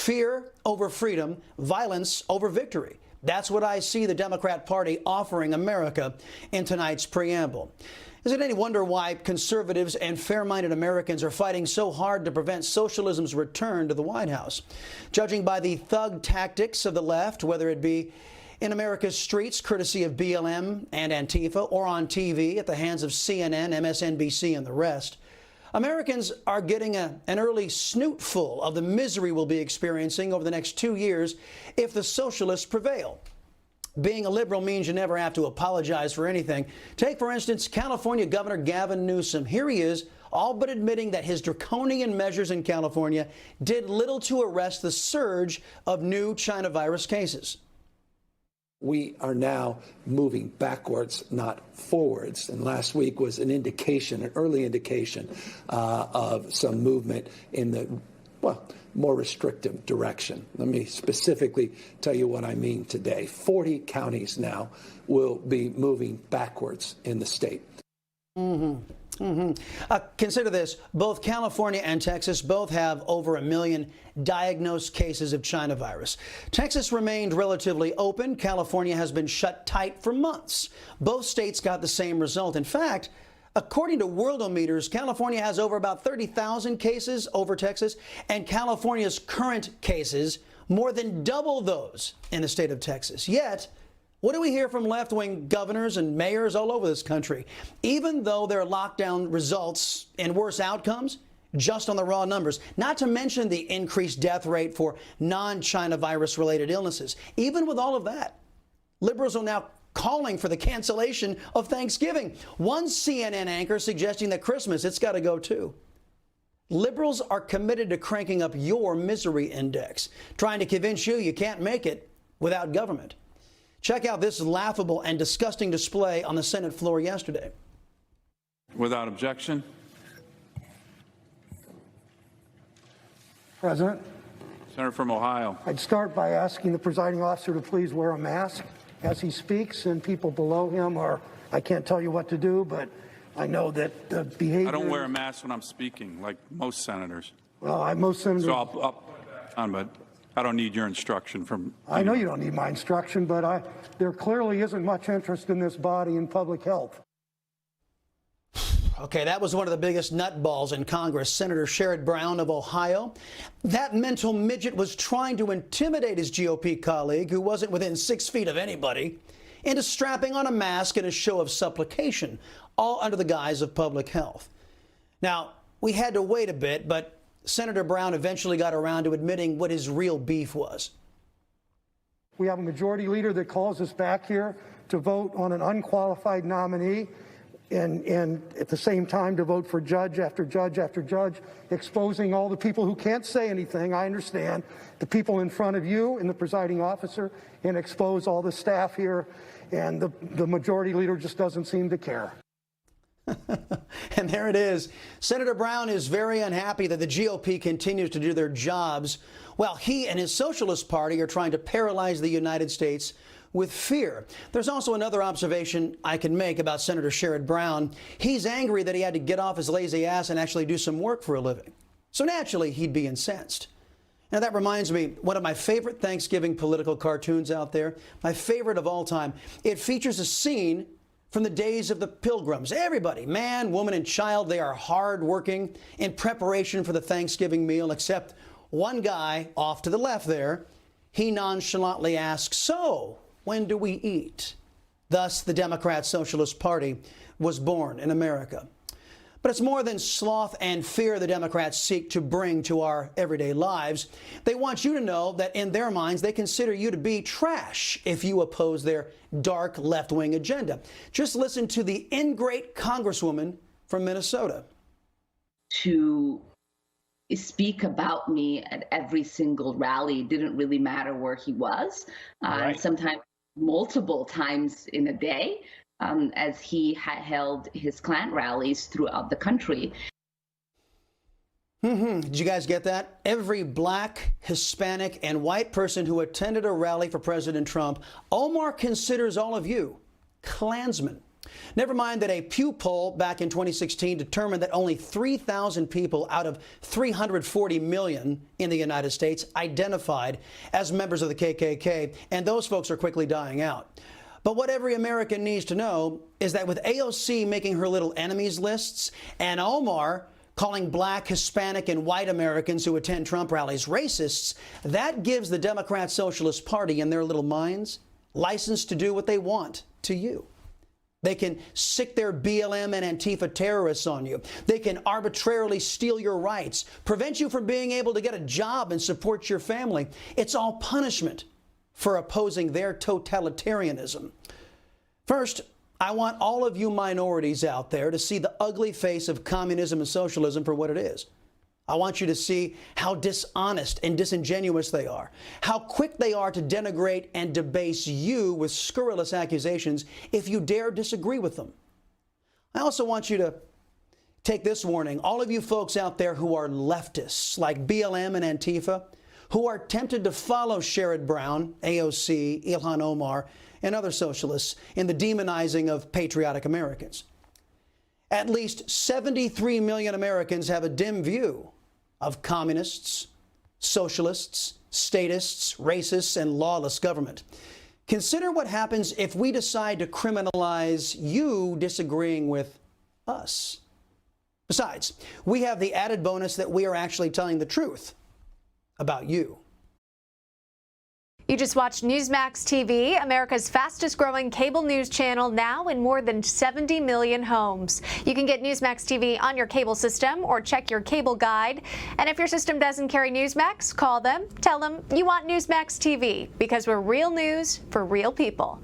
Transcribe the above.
Fear over freedom, violence over victory. That's what I see the Democrat Party offering America in tonight's preamble. Is it any wonder why conservatives and fair-minded Americans are fighting so hard to prevent socialism's return to the White House? Judging by the thug tactics of the left, whether it be in America's streets, courtesy of BLM and Antifa, or on TV at the hands of CNN, MSNBC, and the rest, Americans are getting an early snootful of the misery we'll be experiencing over the next 2 years if the socialists prevail. Being a liberal means you never have to apologize for anything. Take, for instance, California Governor Gavin Newsom. Here he is, all but admitting that his draconian measures in California did little to arrest the surge of new China virus cases. We are now moving backwards, not forwards. And last week was an indication, an early indication of some movement in the, well, more restrictive direction. Let me specifically tell you what I mean today. 40 counties now will be moving backwards in the state. Consider this. Both California and Texas both have over 1 million diagnosed cases of China virus. Texas remained relatively open. California has been shut tight for months. Both states got the same result. In fact, according to Worldometers, California has over about 30,000 cases over Texas, and California's current cases more than double those in the state of Texas. Yet, what do we hear from left-wing governors and mayors all over this country? Even though their lockdown results in worse outcomes, just on the raw numbers, not to mention the increased death rate for non-China virus-related illnesses. Even with all of that, liberals are now calling for the cancellation of Thanksgiving. One CNN anchor suggesting that Christmas, it's got to go too. Liberals are committed to cranking up your misery index, trying to convince you you can't make it without government. Check out this laughable and disgusting display on the Senate floor yesterday. Without objection. President. Senator from Ohio. I'd start by asking the presiding officer to please wear a mask as he speaks, and people below him are, I can't tell you what to do, but I know that the behavior... I don't wear a mask when I'm speaking, like most senators. Well, most senators... So I'll put that on, but I don't need your instruction from... I know you don't need my instruction, but there clearly isn't much interest in this body in public health. Okay, that was one of the biggest nutballs in Congress, Senator Sherrod Brown of Ohio. That mental midget was trying to intimidate his GOP colleague, who wasn't within 6 feet of anybody, into strapping on a mask in a show of supplication, all under the guise of public health. Now, we had to wait a bit, but Senator Brown eventually got around to admitting what his real beef was. We have a majority leader that calls us back here to vote on an unqualified nominee, and at the same time to vote for judge after judge after judge, exposing all the people who can't say anything, I understand, the people in front of you and the presiding officer, and expose all the staff here, and the majority leader just doesn't seem to care. And there it is. Senator Brown is very unhappy that the GOP continues to do their jobs while he and his Socialist Party are trying to paralyze the United States with fear. There's also another observation I can make about Senator Sherrod Brown. He's angry that he had to get off his lazy ass and actually do some work for a living. So naturally, he'd be incensed. Now, that reminds me, one of my favorite Thanksgiving political cartoons out there, my favorite of all time. It features a scene from the days of the Pilgrims. Everybody, man, woman, and child, they are hard working in preparation for the Thanksgiving meal, except one guy off to the left there. He nonchalantly asks, "So, when do we eat?" Thus, the Democrat Socialist Party was born in America. But it's more than sloth and fear the Democrats seek to bring to our everyday lives. They want you to know that in their minds, they consider you to be trash if you oppose their dark left-wing agenda. Just listen to the ingrate Congresswoman from Minnesota. To speak about me at every single rally, it didn't really matter where he was, Right. sometimes multiple times in a day, as he had held his Klan rallies throughout the country. Did you guys get that? Every black, Hispanic, and white person who attended a rally for President Trump, Omar considers all of you Klansmen. Never mind that a Pew poll back in 2016 determined that only 3,000 people out of 340 million in the United States identified as members of the KKK, and those folks are quickly dying out. But what every American needs to know is that with AOC making her little enemies lists and Omar calling black, Hispanic, and white Americans who attend Trump rallies racists, that gives the Democrat Socialist Party in their little minds license to do what they want to you. They can sick their BLM and Antifa terrorists on you. They can arbitrarily steal your rights, prevent you from being able to get a job and support your family. It's all punishment for opposing their totalitarianism. First, I want all of you minorities out there to see the ugly face of communism and socialism for what it is. I want you to see how dishonest and disingenuous they are, how quick they are to denigrate and debase you with scurrilous accusations if you dare disagree with them. I also want you to take this warning. All of you folks out there who are leftists like BLM and Antifa, who are tempted to follow Sherrod Brown, AOC, Ilhan Omar, and other socialists in the demonizing of patriotic Americans. At least 73 million Americans have a dim view of communists, socialists, statists, racists, and lawless government. Consider what happens if we decide to criminalize you disagreeing with us. Besides, we have the added bonus that we are actually telling the truth about you. You just watched Newsmax TV, America's fastest growing cable news channel, now in more than 70 million homes. You can get Newsmax TV on your cable system or check your cable guide. And if your system doesn't carry Newsmax, call them, tell them you want Newsmax TV, because we're real news for real people.